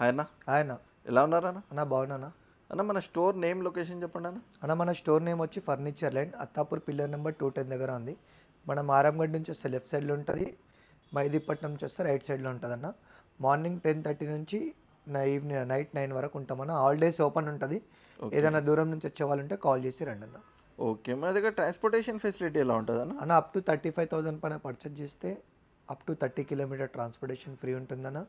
Hi అన్న, hi అన్న. ఎలా ఉన్నారన్న? అన్న బాగున్నానా? అన్న మన స్టోర్ నేమ్ లొకేషన్ చెప్పండి అన్న. అన్న మన స్టోర్ నేమ్ వచ్చి furniture line Attapur pillar number 210 దగ్గర ఉంది. మనం ఆరంగడ్ నుంచి వస్తే లెఫ్ట్ సైడ్లో ఉంటుంది, మైదీపట్నం నుంచి వస్తే రైట్ సైడ్లో ఉంటుంది అన్న. మార్నింగ్ 10:30 నుంచి ఈవినింగ్ నైట్ 9 వరకు ఉంటామన్న. ఆల్ డేస్ ఓపెన్ ఉంటుంది. ఏదైనా దూరం నుంచి వచ్చే వాళ్ళు ఉంటే కాల్ చేసి రండి అన్న. ఓకే, మన దగ్గర ట్రాన్స్పోర్టేషన్ ఫెసిలిటీ ఎలా ఉంటుంది అన్న? అన్న అప్ టు 35,000 పైన పర్చేజ్ చేస్తే up to 30 kilometre transportation free ఉంటుందన్న.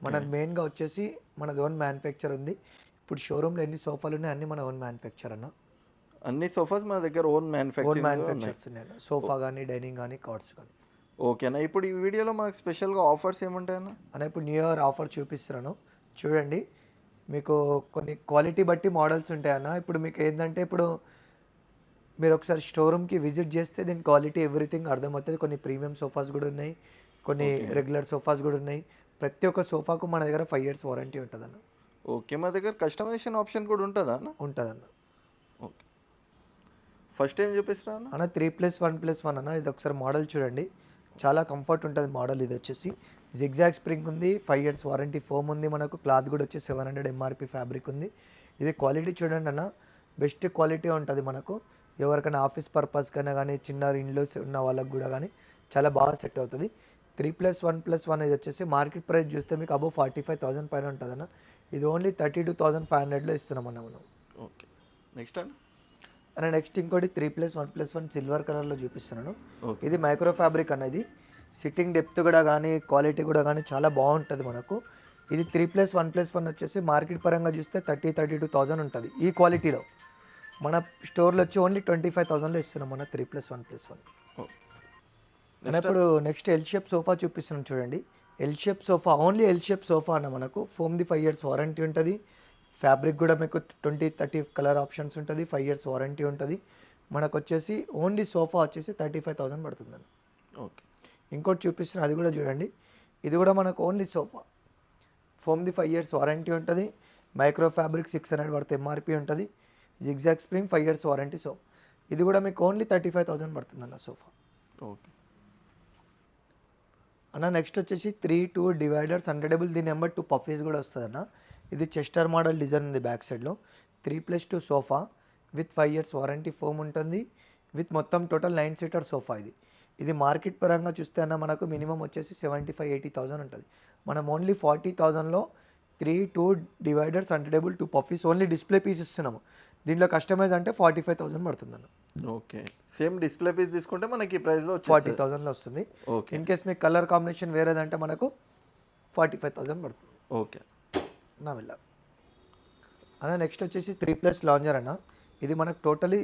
మనది మెయిన్గా వచ్చేసి మనది ఓన్ మ్యానుఫ్యాక్చర్ ఉంది. ఇప్పుడు షోరూమ్లో ఎన్ని సోఫాలు ఉన్నాయి అన్ని మన ఓన్ మ్యానుఫ్యాక్చర్ అన్న. అన్ని సోఫాస్ మన దగ్గర ఓన్ మ్యానుఫ్యాక్చర్స్ ఉన్నాయి అన్న. సోఫా కానీ డైనింగ్ కానీ కార్డ్స్ కానీ. ఓకే అన్న, ఇప్పుడు ఈ వీడియోలో మనకు స్పెషల్గా ఆఫర్స్ ఏముంటాయన్న? అన్న ఇప్పుడు న్యూ ఇయర్ ఆఫర్ చూపిస్తున్నాను చూడండి. మీకు కొన్ని క్వాలిటీ బట్టి మోడల్స్ ఉంటాయన్న. ఇప్పుడు మీకు ఏంటంటే ఇప్పుడు మీరు ఒకసారి షోరూమ్కి విజిట్ చేస్తే దీని క్వాలిటీ ఎవ్రీథింగ్ అర్థమవుతుంది. కొన్ని ప్రీమియం సోఫాస్ కూడా ఉన్నాయి, కొన్ని రెగ్యులర్ సోఫాస్ కూడా ఉన్నాయి. ప్రతి ఒక్క సోఫాకు మన దగ్గర 5 years వారంటీ ఉంటుంది అన్న. ఓకే, మన దగ్గర కస్టమైజేషన్ ఆప్షన్ కూడా ఉంటుందా అన్న? ఉంటుందన్న. ఓకే, ఫస్ట్ టైం చూపిస్తున్నా అన్న 3+1+1 అన్న. ఇది ఒకసారి మోడల్ చూడండి, చాలా కంఫర్ట్ ఉంటుంది మోడల్. ఇది వచ్చేసి జిగ్జాగ్ స్ప్రింగ్ ఉంది, 5 years వారంటీ ఫోమ్ ఉంది. మనకు క్లాత్ కూడా వచ్చి 700 MRP ఫ్యాబ్రిక్ ఉంది. ఇది క్వాలిటీ చూడండి అన్న, బెస్ట్ క్వాలిటీ ఉంటుంది మనకు. ఎవరికైనా ఆఫీస్ పర్పస్ కన్నా కానీ చిన్న ఇంట్లో ఉన్న వాళ్ళకి కూడా కానీ చాలా బాగా సెట్ అవుతుంది. 3+1+1 ఇది వచ్చేసి మార్కెట్ ప్రైస్ చూస్తే మీకు అబౌవ్ 45,000 పైన ఉంటుంది అన్న. ఇది ఓన్లీ 32,500లో ఇస్తున్నాం అన్న మనం. ఓకే, నెక్స్ట్ అన్న. అన్న నెక్స్ట్ ఇంకోటి 3+1+1 సిల్వర్ కలర్లో చూపిస్తున్నాను. ఇది మైక్రో ఫ్యాబ్రిక్ అనేది. సిట్టింగ్ డెప్త్ కూడా కానీ క్వాలిటీ కూడా కానీ చాలా బాగుంటుంది మనకు. ఇది 3+1+1 వచ్చేసి మార్కెట్ పరంగా చూస్తే 32,000 ఉంటుంది. ఈ క్వాలిటీలో మన స్టోర్లో వచ్చి ఓన్లీ 25,000లో ఇస్తున్నాం మన 3+1+1. ఇప్పుడు నెక్స్ట్ ఎల్ షేప్ సోఫా చూపిస్తున్నాం చూడండి. L shape sofa, only L shape sofa అన్న. మనకు ఫోమ్ది 5 years వారంటీ ఉంటుంది. ఫ్యాబ్రిక్ కూడా మీకు 20-30 కలర్ ఆప్షన్స్ ఉంటుంది. 5 years వారంటీ ఉంటుంది. మనకు వచ్చేసి ఓన్లీ సోఫా వచ్చేసి 35,000 పడుతుందండి. ఓకే, ఇంకోటి చూపిస్తున్నా, అది కూడా చూడండి. ఇది కూడా మనకు ఓన్లీ సోఫా, ఫోమ్ది 5 years వారంటీ ఉంటుంది. మైక్రో ఫ్యాబ్రిక్ 600 పడుతుంది MRP ఉంటుంది. Zigzag spring 5 years warranty. So ఇది కూడా మీకు ఓన్లీ 35,000 పడుతుందన్న సోఫా. ఓకే అన్న నెక్స్ట్ వచ్చేసి 3-2 డివైడర్స్ అండర్టేబుల్. దీని నెంబర్ 2 పఫీస్ కూడా వస్తుంది అన్న. ఇది చెస్టర్ మోడల్ డిజైన్ ఉంది బ్యాక్ సైడ్లో. 3+2 sofa with 5 years warranty foam ఉంటుంది. విత్ మొత్తం టోటల్ 9 seater సోఫా. ఇది మార్కెట్ పరంగా చూస్తే అన్న మనకు మినిమం వచ్చేసి 75,000-80,000 ఉంటుంది. మనం ఓన్లీ 40,000లో 3-2 dividers under table 2 puffies only display piece ఇస్తున్నాము. దీంట్లో కస్టమైజ్ అంటే 45,000 పడుతుంది అన్న. ఓకే, సేమ్ డిస్ప్లే పీస్ తీసుకుంటే మనకి ప్రైస్లో 40,000లో వస్తుంది. ఓకే, ఇన్ కేస్ మీకు కలర్ కాంబినేషన్ వేరేదంటే మనకు 45,000 పడుతుంది. ఓకే నా వెళ్ళ అన్న. నెక్స్ట్ వచ్చేసి 3+ లాంజర్ అన్న. ఇది మనకు టోటలీ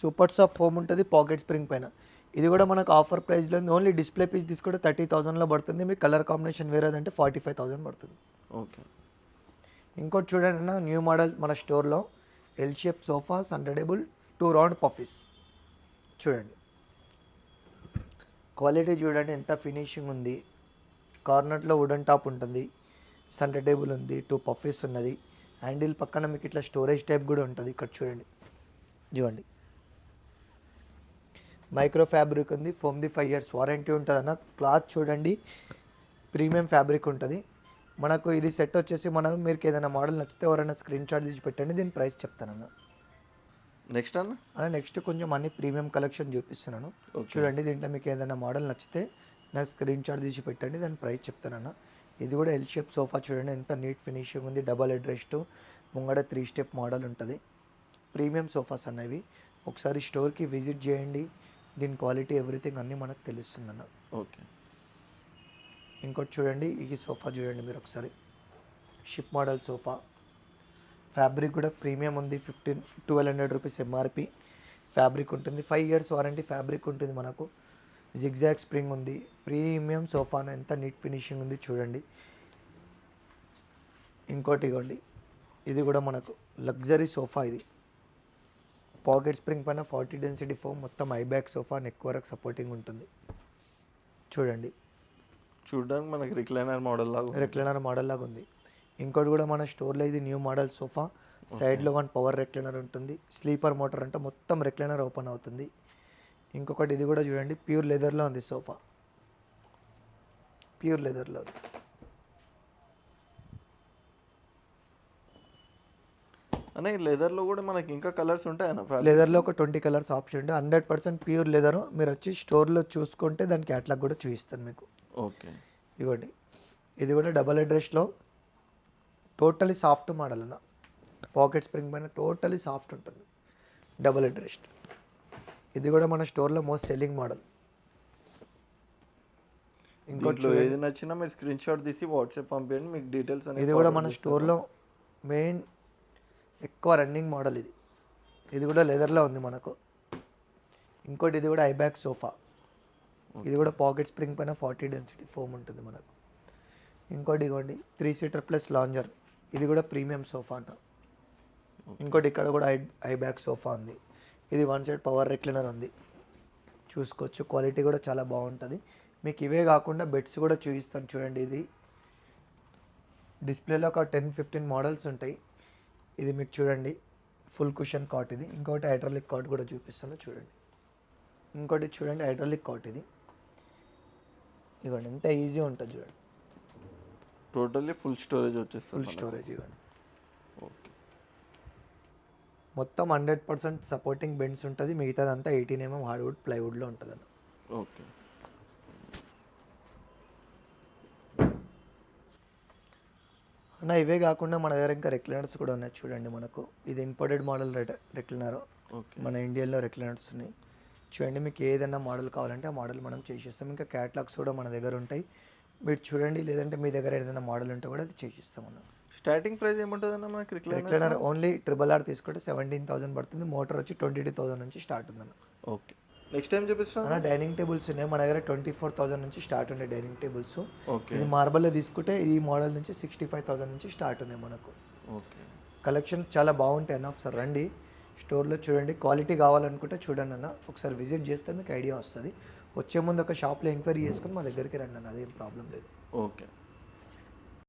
సూపర్ సాఫ్ట్ ఫోమ్ ఉంటుంది పాకెట్ స్ప్రింగ్ పైన. ఇది కూడా మనకు ఆఫర్ ప్రైస్లో ఉంది. ఓన్లీ డిస్ప్లే పీస్ తీసుకుంటే 30,000లో పడుతుంది. మీకు కలర్ కాంబినేషన్ వేరేదంటే 45,000 పడుతుంది. ఓకే, ఇంకోటి చూడండి అన్న, న్యూ మోడల్ మన స్టోర్లో L shape sofas under table 2 round puffies చూడండి. క్వాలిటీ చూడండి ఎంత ఫినిషింగ్ ఉంది. కార్నర్లో వుడెన్ టాప్ ఉంటుంది. సెంటర్ టేబుల్ ఉంది, 2 పఫీస్ ఉన్నది. హ్యాండిల్ పక్కన మీకు ఇట్లా స్టోరేజ్ టైప్ కూడా ఉంటుంది. ఇక్కడ చూడండి, చూడండి మైక్రో ఫ్యాబ్రిక్ ఉంది. ఫోమ్ది 5 years వారంటీ ఉంటుంది అన్న. క్లాత్ చూడండి ప్రీమియం ఫ్యాబ్రిక్ ఉంటుంది మనకు. ఇది సెట్ వచ్చేసి మీరు ఏదైనా మోడల్ నచ్చితే ఎవరైనా స్క్రీన్ షాట్ తీసి పెట్టండి, దీని ప్రైస్ చెప్తానన్న. నెక్స్ట్ అన్న నెక్స్ట్ కొంచెం అన్ని ప్రీమియం కలెక్షన్ చూపిస్తున్నాను చూడండి. దీంట్లో మీకు ఏదైనా మోడల్ నచ్చితే నాకు స్క్రీన్ షాట్ తీసి పెట్టండి, దాని ప్రైస్ చెప్తానన్న. ఇది కూడా ఎల్ షేప్ సోఫా చూడండి ఎంత నీట్ ఫినిషింగ్ ఉంది. డబల్ హెడ్ రెస్ట్, ముంగడ 3 step మోడల్ ఉంటుంది. ప్రీమియం సోఫాస్ అన్నవి. ఒకసారి స్టోర్కి విజిట్ చేయండి, దీని క్వాలిటీ ఎవ్రీథింగ్ అన్నీ మనకు తెలుస్తుందన్న. ఓకే, ఇంకోటి చూడండి, ఈ సోఫా చూడండి మీరు ఒకసారి. షిప్ మోడల్ సోఫా, ఫ్యాబ్రిక్ కూడా ప్రీమియం ఉంది. 1,200 రూపీస్ MRP ఫ్యాబ్రిక్ ఉంటుంది. 5 years వారంటీ ఫ్యాబ్రిక్ ఉంటుంది మనకు. జిగ్జాగ్ స్ప్రింగ్ ఉంది. ప్రీమియం సోఫా ఎంత నీట్ ఫినిషింగ్ ఉంది చూడండి. ఇంకోటి ఇవ్వండి, ఇది కూడా మనకు లగ్జరీ సోఫా. ఇది పాకెట్ స్ప్రింగ్ పైన 40 density ఫోమ్, మొత్తం ఐబ్యాక్ సోఫా, నెక్ వరకు సపోర్టింగ్ ఉంటుంది చూడండి. చూడడానికి మనకి రిక్లైనర్ మోడల్ లాగా ఉంది. ఇంకోటి కూడా మన స్టోర్లో ఇది న్యూ మోడల్ సోఫా. సైడ్లో 1 పవర్ రెక్లైనర్ ఉంటుంది. స్లీపర్ మోటార్ అంటే మొత్తం రెక్లైనర్ ఓపెన్ అవుతుంది. ఇంకొకటి ఇది కూడా చూడండి, ప్యూర్ లెదర్లో ఉంది సోఫా. ప్యూర్ లెదర్లో ఉంది. అన్న ఈ లెదర్లో కూడా మనకి ఇంకా కలర్స్ ఉంటాయన్న ఫ్యాబ్రిక్? లెదర్లో ఒక 20 కలర్స్ ఆప్షన్ ఉంది. 100% ప్యూర్ లెదర్. మీరు వచ్చి స్టోర్లో చూసుకుంటే దాని క్యాటలాగ్ కూడా చూపిస్తాను మీకు. ఓకే. ఇవ్వండి, ఇది కూడా డబల్ అడ్రస్లో టోటలీ సాఫ్ట్ మోడల్ అన్న. పాకెట్ స్ప్రింగ్ పైన టోటలీ సాఫ్ట్ ఉంటుంది, డబల్ అడ్రస్. ఇది కూడా మన స్టోర్లో మోస్ట్ సెల్లింగ్ మోడల్. ఇంకోట్లో ఏది నచ్చినా మీరు స్క్రీన్ షాట్ తీసి వాట్సాప్ పంపించండి, మీకు డీటెయిల్స్ అనేది. ఇది కూడా మన స్టోర్లో మెయిన్ ఎక్కువ రన్నింగ్ మోడల్ ఇది. ఇది కూడా లెదర్లో ఉంది మనకు. ఇంకోటి ఇది కూడా ఐబ్యాక్ సోఫా. ఇది కూడా పాకెట్ స్ప్రింగ్ పైన 40 డెన్సిటీ ఫోమ్ ఉంటుంది మనకు. ఇంకోటి ఇవ్వండి 3 సీటర్ ప్లస్ లాంజర్. ఇది కూడా ప్రీమియం సోఫా అన్న. ఇంకోటి ఇక్కడ కూడా ఐబ్యాక్ సోఫా ఉంది. ఇది 1 సైడ్ పవర్ రెక్లైనర్ ఉంది, చూసుకోవచ్చు. క్వాలిటీ కూడా చాలా బాగుంటుంది. మీకు ఇవే కాకుండా బెడ్స్ కూడా చూపిస్తాను చూడండి. ఇది డిస్ప్లేలో ఒక 10-15 మోడల్స్ ఉంటాయి. ఇది మీకు చూడండి ఫుల్ కుషన్ కాట్ ఇది. ఇంకోటి హైడ్రాలిక్ కాట్ కూడా చూపిస్తాను చూడండి. ఇంకోటి చూడండి హైడ్రాలిక్ కాట్ ఇది. ఇవ్వండి ఎంత ఈజీ ఉంటుంది చూడండి. టోటల్లీ ఫుల్ స్టోరేజ్ వచ్చేస్తుంది. ఫుల్ స్టోరేజ్ ఇవ్వండి. ఓకే. మొత్తం 100% సపోర్టింగ్ బెండ్స్ ఉంటుంది. మిగతాదంతా 18 mm హార్డ్వుడ్ ప్లైవుడ్లో ఉంటుంది అన్న. ఓకే. అన్న ఇవే కాకుండా మన దగ్గర ఇంకా రెక్లైనర్స్ కూడా ఉన్నాయి చూడండి మనకు. ఇది ఇంపోర్టెడ్ మోడల్ రెక్లైనర్. ఓకే. మన ఇండియన్లో రెక్లైనర్స్ ఉన్నాయి చూడండి. మీకు ఏదైనా మోడల్ కావాలంటే ఆ మోడల్ మనం చేసిస్తాం. ఇంకా క్యాటలాగ్స్ కూడా మన దగ్గర ఉంటాయి, మీరు చూడండి. లేదంటే మీ దగ్గర ఏదైనా మోడల్ ఉంటే కూడా అది చేసిస్తాం అన్న. స్టార్టింగ్ ప్రైస్ ఏముంటుందన్న మనకి రెక్లైనర్ ఓన్లీ RRR తీసుకుంటే 17,000 పడుతుంది. మోటార్ వచ్చి 22,000 నుంచి స్టార్ట్ ఉందన్న. ఓకే. నెక్స్ట్ టైం చూపిస్తాను అన్న డైనింగ్ టేబుల్స్ ఉన్నాయి మన దగ్గర. 24,000 నుంచి స్టార్ట్ ఉన్నాయి డైనింగ్ టేబుల్స్. ఓకే. ఇది మార్బల్లో తీసుకుంటే ఈ మోడల్ నుంచి 65,000 నుంచి స్టార్ట్ ఉన్నాయి మనకు. ఓకే. కలెక్షన్ చాలా బాగుంటాయి అన్న. ఒకసారి రండి స్టోర్లో చూడండి. క్వాలిటీ కావాలనుకుంటే చూడండి అన్న, ఒకసారి విజిట్ చేస్తే మీకు ఐడియా వస్తుంది. వచ్చే ముందు ఒక షాప్లో ఎంక్వైరీ చేసుకొని మా దగ్గరికి రండి అన్న, అదేం ప్రాబ్లం లేదు. ఓకే.